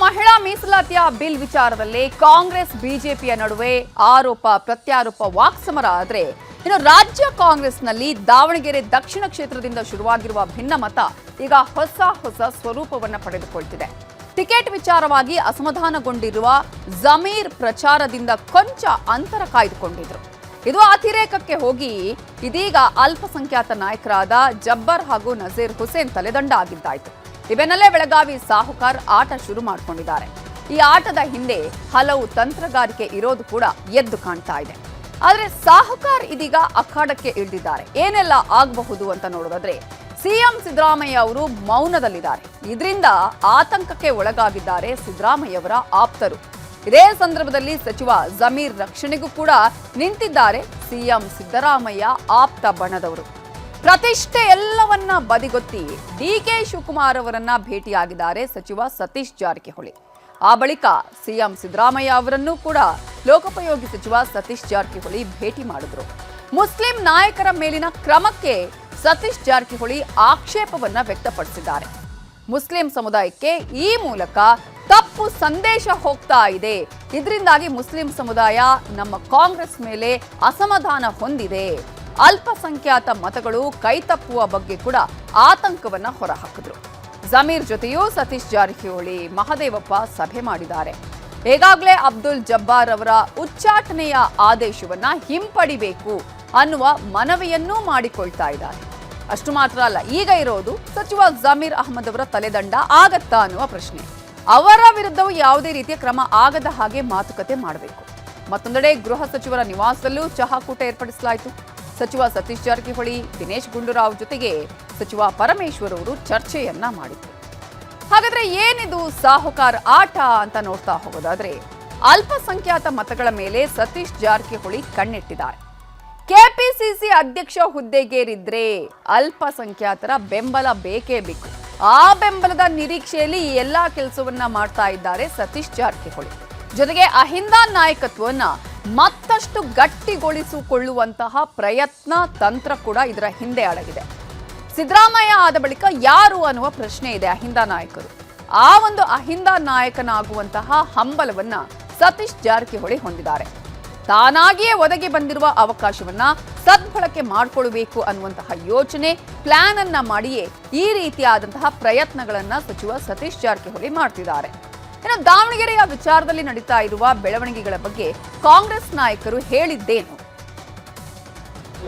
ಮಹಿಳಾ ಮೀಸಲಾತಿಯ ಬಿಲ್ ವಿಚಾರದಲ್ಲಿ ಕಾಂಗ್ರೆಸ್ ಬಿಜೆಪಿಯ ನಡುವೆ ಆರೋಪ ಪ್ರತ್ಯಾರೋಪ ವಾಕ್ಸಮರ ಆದರೆ ಇನ್ನು ರಾಜ್ಯ ಕಾಂಗ್ರೆಸ್ನಲ್ಲಿ ದಾವಣಗೆರೆ ದಕ್ಷಿಣ ಕ್ಷೇತ್ರದಿಂದ ಶುರುವಾಗಿರುವ ಭಿನ್ನಮತ ಈಗ ಹೊಸ ಸ್ವರೂಪವನ್ನು ಪಡೆದುಕೊಳ್ತಿದೆ. ಟಿಕೆಟ್ ವಿಚಾರವಾಗಿ ಅಸಮಾಧಾನಗೊಂಡಿರುವ ಜಮೀರ್ ಪ್ರಚಾರದಿಂದ ಕೊಂಚ ಅಂತರ ಕಾಯ್ದುಕೊಂಡಿದ್ರು. ಇದು ಅತಿರೇಕಕ್ಕೆ ಹೋಗಿ ಇದೀಗ ಅಲ್ಪಸಂಖ್ಯಾತ ನಾಯಕರಾದ ಜಬ್ಬರ್ ಹಾಗೂ ನಜೀರ್ ಹುಸೇನ್ ತಲೆದಂಡ ಆಗಿದ್ದಾಯಿತು. ಈ ಬೆನ್ನಲ್ಲೇ ಬೆಳಗಾವಿ ಸಾಹುಕಾರ್ ಆಟ ಶುರು ಮಾಡಿಕೊಂಡಿದ್ದಾರೆ. ಈ ಆಟದ ಹಿಂದೆ ಹಲವು ತಂತ್ರಗಾರಿಕೆ ಇರೋದು ಕೂಡ ಎದ್ದು ಕಾಣ್ತಾ ಇದೆ. ಆದರೆ ಸಾಹುಕಾರ್ ಇದೀಗ ಅಖಾಡಕ್ಕೆ ಇಳಿದಿದ್ದಾರೆ. ಏನೆಲ್ಲ ಆಗಬಹುದು ಅಂತ ನೋಡೋದಾದ್ರೆ ಸಿಎಂ ಸಿದ್ದರಾಮಯ್ಯ ಅವರು ಮೌನದಲ್ಲಿದ್ದಾರೆ. ಇದರಿಂದ ಆತಂಕಕ್ಕೆ ಒಳಗಾಗಿದ್ದಾರೆ ಸಿದ್ದರಾಮಯ್ಯ ಅವರ ಆಪ್ತರು. ಇದೇ ಸಂದರ್ಭದಲ್ಲಿ ಸಚಿವ ಜಮೀರ್ ರಕ್ಷಣೆಗೂ ಕೂಡ ನಿಂತಿದ್ದಾರೆ ಸಿಎಂ ಸಿದ್ದರಾಮಯ್ಯ ಆಪ್ತ ಬಣದವರು. ಪ್ರತಿಷ್ಠೆ ಎಲ್ಲವನ್ನ ಬದಿಗೊತ್ತಿ ಡಿಕೆ ಶಿವಕುಮಾರ್ ಅವರನ್ನ ಭೇಟಿಯಾಗಿದ್ದಾರೆ ಸಚಿವ ಸತೀಶ್ ಜಾರಕಿಹೊಳಿ. ಆ ಬಳಿಕ ಸಿಎಂ ಸಿದ್ದರಾಮಯ್ಯ ಅವರನ್ನು ಕೂಡ ಲೋಕೋಪಯೋಗಿ ಸಚಿವ ಸತೀಶ್ ಜಾರಕಿಹೊಳಿ ಭೇಟಿ ಮಾಡಿದ್ರು. ಮುಸ್ಲಿಂ ನಾಯಕರ ಮೇಲಿನ ಕ್ರಮಕ್ಕೆ ಸತೀಶ್ ಜಾರಕಿಹೊಳಿ ಆಕ್ಷೇಪವನ್ನ ವ್ಯಕ್ತಪಡಿಸಿದ್ದಾರೆ. ಮುಸ್ಲಿಂ ಸಮುದಾಯಕ್ಕೆ ಈ ಮೂಲಕ ತಪ್ಪು ಸಂದೇಶ ಹೋಗ್ತಾ ಇದೆ. ಇದರಿಂದಾಗಿ ಮುಸ್ಲಿಂ ಸಮುದಾಯ ನಮ್ಮ ಕಾಂಗ್ರೆಸ್ ಮೇಲೆ ಅಸಮಾಧಾನ ಹೊಂದಿದೆ. ಅಲ್ಪಸಂಖ್ಯಾತ ಮತಗಳು ಕೈತಪ್ಪುವ ಬಗ್ಗೆ ಕೂಡ ಆತಂಕವನ್ನ ಹೊರಹಾಕಿದ್ರು. ಜಮೀರ್ ಜೊತೆಯೂ ಸತೀಶ್ ಜಾರಕಿಹೊಳಿ ಮಹದೇವಪ್ಪ ಸಭೆ ಮಾಡಿದ್ದಾರೆ. ಈಗಾಗಲೇ ಅಬ್ದುಲ್ ಜಬ್ಬಾರ್ ಅವರ ಉಚ್ಚಾಟನೆಯ ಆದೇಶವನ್ನ ಹಿಂಪಡಿಬೇಕು ಅನ್ನುವ ಮನವಿಯನ್ನೂ ಮಾಡಿಕೊಳ್ತಾ ಇದ್ದಾರೆ. ಅಷ್ಟು ಮಾತ್ರ ಅಲ್ಲ, ಈಗ ಇರೋದು ಸಚಿವ ಜಮೀರ್ ಅಹಮದ್ ಅವರ ತಲೆದಂಡ ಆಗತ್ತಾ ಅನ್ನುವ ಪ್ರಶ್ನೆ. ಅವರ ವಿರುದ್ಧವೂ ಯಾವುದೇ ರೀತಿಯ ಕ್ರಮ ಆಗದ ಹಾಗೆ ಮಾತುಕತೆ ಮಾಡಬೇಕು. ಮತ್ತೊಂದೆಡೆ ಗೃಹ ಸಚಿವರ ನಿವಾಸದಲ್ಲೂ ಚಹಾಕೂಟ ಏರ್ಪಡಿಸಲಾಯಿತು. ಸಚಿವ ಸತೀಶ್ ಜಾರಕಿಹೊಳಿ, ದಿನೇಶ್ ಗುಂಡೂರಾವ್ ಜೊತೆಗೆ ಸಚಿವ ಪರಮೇಶ್ವರ್ ಅವರು ಚರ್ಚೆಯನ್ನ ಮಾಡಿದ್ರು. ಹಾಗಾದ್ರೆ ಏನಿದು ಸಾಹುಕಾರ್ ಆಟ ಅಂತ ನೋಡ್ತಾ ಹೋಗೋದಾದ್ರೆ ಅಲ್ಪಸಂಖ್ಯಾತ ಮತಗಳ ಮೇಲೆ ಸತೀಶ್ ಜಾರಕಿಹೊಳಿ ಕಣ್ಣಿಟ್ಟಿದ್ದಾರೆ. ಕೆಪಿಸಿಸಿ ಅಧ್ಯಕ್ಷ ಹುದ್ದೆಗೇರಿದ್ರೆ ಅಲ್ಪಸಂಖ್ಯಾತರ ಬೆಂಬಲ ಬೇಕೇ ಬೇಕು. ಆ ಬೆಂಬಲದ ನಿರೀಕ್ಷೆಯಲ್ಲಿ ಈ ಎಲ್ಲಾ ಕೆಲಸವನ್ನ ಮಾಡ್ತಾ ಇದ್ದಾರೆ ಸತೀಶ್ ಜಾರಕಿಹೊಳಿ. ಜೊತೆಗೆ ಅಹಿಂದ ನಾಯಕತ್ವವನ್ನ ಮತ್ತಷ್ಟು ಗಟ್ಟಿಗೊಳಿಸಿಕೊಳ್ಳುವಂತಹ ಪ್ರಯತ್ನ ತಂತ್ರ ಕೂಡ ಇದರ ಹಿಂದೆ ಅಡಗಿದೆ. ಸಿದ್ದರಾಮಯ್ಯ ಆದ ಬಳಿಕ ಯಾರು ಅನ್ನುವ ಪ್ರಶ್ನೆ ಇದೆ ಅಹಿಂದ ನಾಯಕರು. ಆ ಒಂದು ಅಹಿಂದ ನಾಯಕನಾಗುವಂತಹ ಹಂಬಲವನ್ನ ಸತೀಶ್ ಜಾರಕಿಹೊಳಿ ಹೊಂದಿದ್ದಾರೆ. ತಾನಾಗಿಯೇ ಒದಗಿ ಬಂದಿರುವ ಅವಕಾಶವನ್ನ ಸದ್ಬಳಕೆ ಮಾಡಿಕೊಳ್ಳಬೇಕು ಅನ್ನುವಂತಹ ಯೋಚನೆ, ಪ್ಲಾನ್ ಅನ್ನ ಮಾಡಿಯೇ ಈ ರೀತಿಯಾದಂತಹ ಪ್ರಯತ್ನಗಳನ್ನ ಸಚಿವ ಸತೀಶ್ ಜಾರಕಿಹೊಳಿ ಮಾಡ್ತಿದ್ದಾರೆ. ಇನ್ನು ದಾವಣಗೆರೆಯ ವಿಚಾರದಲ್ಲಿ ನಡೀತಾ ಇರುವ ಬೆಳವಣಿಗೆಗಳ ಬಗ್ಗೆ ಕಾಂಗ್ರೆಸ್ ನಾಯಕರು ಹೇಳಿದ್ದೇನು?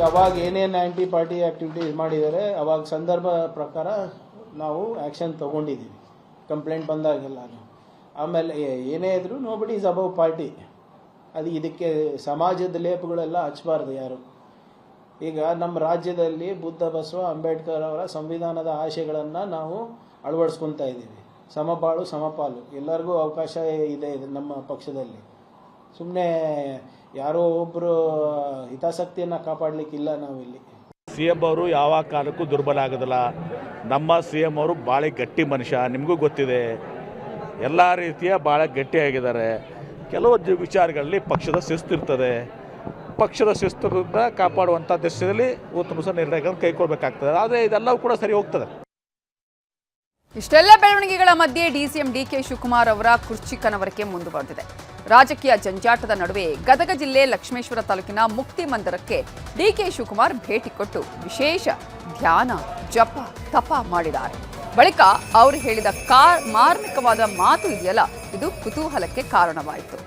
ಯಾವಾಗ ಏನೇನು ಆಂಟಿ ಪಾರ್ಟಿ ಆಕ್ಟಿವಿಟೀಸ್ ಮಾಡಿದ್ದಾರೆ ಅವಾಗ ಸಂದರ್ಭ ಪ್ರಕಾರ ನಾವು ಆ್ಯಕ್ಷನ್ ತೊಗೊಂಡಿದ್ದೀವಿ. ಕಂಪ್ಲೇಂಟ್ ಬಂದಾಗೆಲ್ಲ ಆಮೇಲೆ ಏನೇ ಇದ್ರೂ ನೋಬಡಿ ಈಸ್ ಅಬೌವ್ ಪಾರ್ಟಿ. ಅದು ಇದಕ್ಕೆ ಸಮಾಜದ ಲೇಪಗಳೆಲ್ಲ ಹಚ್ಚಬಾರ್ದು ಯಾರು. ಈಗ ನಮ್ಮ ರಾಜ್ಯದಲ್ಲಿ ಬುದ್ಧ ಬಸವ ಅಂಬೇಡ್ಕರ್ ಅವರ ಸಂವಿಧಾನದ ಆಶಯಗಳನ್ನು ನಾವು ಅಳವಡಿಸ್ಕೊತಾ ಇದ್ದೀವಿ. ಸಮಬಾಳು ಸಮಪಾಲು ಎಲ್ಲರಿಗೂ ಅವಕಾಶ ಇದೆ ನಮ್ಮ ಪಕ್ಷದಲ್ಲಿ. ಸುಮ್ಮನೆ ಯಾರೋ ಒಬ್ಬರು ಹಿತಾಸಕ್ತಿಯನ್ನು ಕಾಪಾಡಲಿಕ್ಕಿಲ್ಲ ನಾವಿಲ್ಲಿ. ಸಿ ಎಂ ಅವರು ಯಾವ ಕಾಲಕ್ಕೂ ದುರ್ಬಲ ಆಗೋದಿಲ್ಲ. ನಮ್ಮ ಸಿ ಎಂ ಅವರು ಭಾಳ ಗಟ್ಟಿ ಮನುಷ್ಯ, ನಿಮಗೂ ಗೊತ್ತಿದೆ. ಎಲ್ಲ ರೀತಿಯ ಭಾಳ ಗಟ್ಟಿಯಾಗಿದ್ದಾರೆ. ಕೆಲವು ವಿಚಾರಗಳಲ್ಲಿ ಪಕ್ಷದ ಶಿಸ್ತು ಇರ್ತದೆ. ಪಕ್ಷದ ಶಿಸ್ತುದಿಂದ ಕಾಪಾಡುವಂಥ ದೃಶ್ಯದಲ್ಲಿ ಉತ್ತಮ ನಿರ್ಣಯಗಳನ್ನು ಕೈಗೊಳ್ಳಬೇಕಾಗ್ತದೆ. ಆದರೆ ಇದೆಲ್ಲವೂ ಕೂಡ ಸರಿ ಹೋಗ್ತದೆ. ಇಷ್ಟೆಲ್ಲ ಬೆಳವಣಿಗೆಗಳ ಮಧ್ಯೆ ಡಿಸಿಎಂ ಡಿಕೆ ಶಿವಕುಮಾರ್ ಅವರ ಕುರ್ಚಿ ಕನವರಿಕೆ ಮುಂದುವರೆದಿದೆ. ರಾಜಕೀಯ ಜಂಜಾಟದ ನಡುವೆ ಗದಗ ಜಿಲ್ಲೆ ಲಕ್ಷ್ಮೇಶ್ವರ ತಾಲೂಕಿನ ಮುಕ್ತಿ ಮಂದಿರಕ್ಕೆ ಡಿಕೆ ಶಿವಕುಮಾರ್ ಭೇಟಿ ಕೊಟ್ಟು ವಿಶೇಷ ಧ್ಯಾನ, ಜಪ, ತಪ ಮಾಡಿದ್ದಾರೆ. ಬಳಿಕ ಅವರು ಹೇಳಿದ ಮಾರ್ಮಿಕವಾದ ಮಾತು ಇದೆಯಲ್ಲ, ಇದು ಕುತೂಹಲಕ್ಕೆ ಕಾರಣವಾಯಿತು.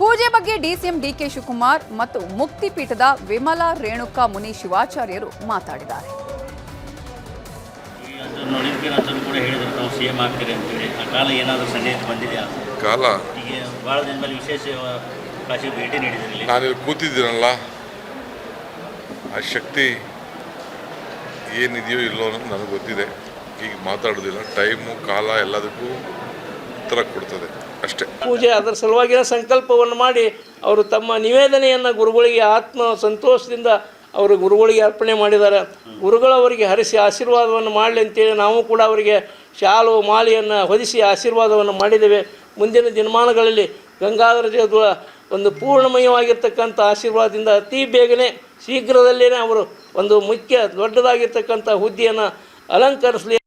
ಪೂಜೆ ಬಗ್ಗೆ ಡಿಸಿಎಂ ಡಿಕೆ ಶಿವಕುಮಾರ್ ಮತ್ತು ಮುಕ್ತಿ ಪೀಠದ ವಿಮಲಾ ರೇಣುಕಾ ಮುನಿ ಶಿವಾಚಾರ್ಯರು ಮಾತಾಡಿದ್ದಾರೆ. ಕೂಡ ಹೇಳಿದ್ರು ನಾವು ಸಿಎಂ ಆಗ್ತೀರಿ ಅಂತೇಳಿ. ಆ ಕಾಲ ಏನಾದರೂ ಸನ್ನಿಹಿತ ಬಂದಿದೆಯಾ? ಕಾಲ ಈಗ ಭಾಳ ದಿನ ಮೇಲೆ ವಿಶೇಷ ಕಾಶಿ ಭೇಟಿ ನೀಡಿದ್ರಲ್ಲಿ ನಾನಿಲ್ಲಿ ಕೂತಿದ್ದೀನಲ್ಲ, ಆ ಶಕ್ತಿ ಏನಿದೆಯೋ ಇಲ್ಲೋ ಅನ್ನೋದು ನನಗೆ ಗೊತ್ತಿದೆ. ಈಗ ಮಾತಾಡೋದಿಲ್ಲ. ಟೈಮು ಕಾಲ ಎಲ್ಲದಕ್ಕೂ ಉತ್ತರ ಕೊಡ್ತದೆ ಅಷ್ಟೇ. ಪೂಜೆ ಅದರ ಸಲುವಾಗಿನ ಸಂಕಲ್ಪವನ್ನು ಮಾಡಿ ಅವರು ತಮ್ಮ ನಿವೇದನೆಯನ್ನು ಗುರುಗಳಿಗೆ ಆತ್ಮ ಸಂತೋಷದಿಂದ ಅವರು ಗುರುಗಳಿಗೆ ಅರ್ಪಣೆ ಮಾಡಿದ್ದಾರೆ. ಗುರುಗಳವರಿಗೆ ಹರಿಸಿ ಆಶೀರ್ವಾದವನ್ನು ಮಾಡಲಿ ಅಂತೇಳಿ ನಾವು ಕೂಡ ಅವರಿಗೆ ಶಾಲು ಮಾಲೆಯನ್ನು ಹೊದಿಸಿ ಆಶೀರ್ವಾದವನ್ನು ಮಾಡಿದ್ದೇವೆ. ಮುಂದಿನ ದಿನಮಾನಗಳಲ್ಲಿ ಗಂಗಾಧರ ಜಗದ್ಗುರು ಒಂದು ಪೂರ್ಣಮಯವಾಗಿರ್ತಕ್ಕಂಥ ಆಶೀರ್ವಾದದಿಂದ ಅತಿ ಬೇಗನೆ ಶೀಘ್ರದಲ್ಲೇ ಅವರು ಒಂದು ಮುಖ್ಯ ದೊಡ್ಡದಾಗಿರ್ತಕ್ಕಂಥ ಹುದ್ದೆಯನ್ನು ಅಲಂಕರಿಸಲಿ.